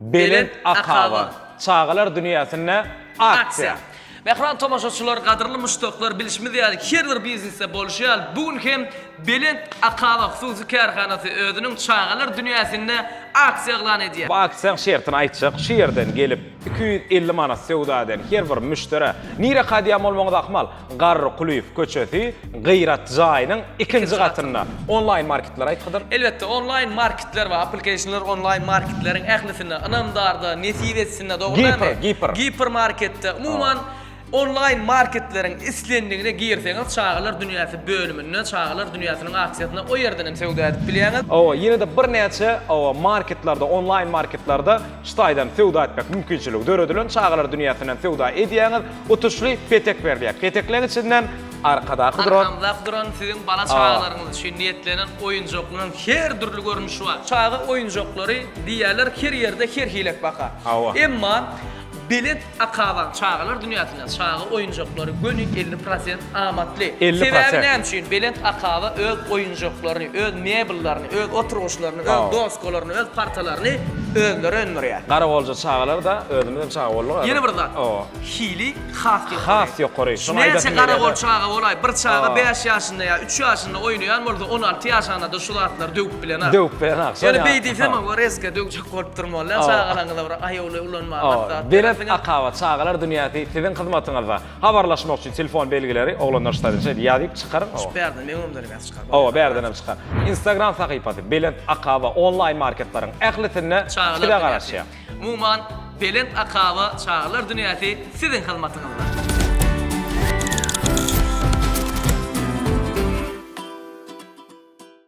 Belent Akava. Çağalar dünyasına aksiya. Mehran tomaşaçılar, qadırlı müştaqlar, bilişmediýär, her bir biznesde bolşýar. Bugün hem Belent Akava hususy karhanasy özüniň çağalar dünýäsinde aksiýa elan edýär. Bu aksiýa şertini aýtjak, şeýerden gelip 250 manat sewdadan her bir müşteri nire hadiyam bolmagy akmal. Garry Kuliýew köçesi Gyrat jaýynyň ikinji gatynda online marketler aýtdyr. Elbette online marketler we applicationlar online marketleriň ählisinde, anamdarda, nesibetsinde dogrudan. Giper marketde umuman online marketleriň islendigine girseňiz çağalar dünýäsi bölümine, çağalar dünýäsiniň aksiýasyna o ýerden hem sewda edip bilýäňiz. O ýene de bir näçe o marketlerde, online marketlerde ştaýdan sewda etmek mümkinçilik döredilen çağalar dünýäsinden sewda edýäňiz. Otuşly petek berýär. Peteklerin içinden arkada duran sizin bala çağalarınız için niyetlenen oyuncakların her türlü görünüşü var. Çağı oyuncakları diğerler her yerde her hilek bakar. Emma Belent Akava çağalar dünyasında çağı oyuncakları günlük 50% amatlı. 50%. Sebebi ne için? Belent Akava öz oyuncaklarını, öz mebellerini, öz oturuşlarını, öz doskalarını, öz partalarını önlere önlere. Garabolca çağalar da özümüzden çağı bollar. Yeni bir zat. Hili has ýokary. Näçe garabol çağı bolay, bir çağı 5 ýaşynda ya 3 ýaşynda oynaýan bolsa 16 ýaşynda da şulatlar döwüp bilen. Döwüp bilen. Yani beýdisem o reske döwjek bolup durmalar. Çağalaňyza bir aýoly ulanma. Belent Akava çağalar dünýäsi sizin hyzmatyňyzda habarlaşmak üçin telefon belgileri oglanlar ştadyňça ýazyp çykaryn. Berden, men umumdan emas çykar. Berden hem çykar. Instagram sahypasy Belent Akava online marketleriň ählisinde çağalar garaşýar. Umuman Belent Akava çağalar dünýäsi sizin hyzmatyňyzda.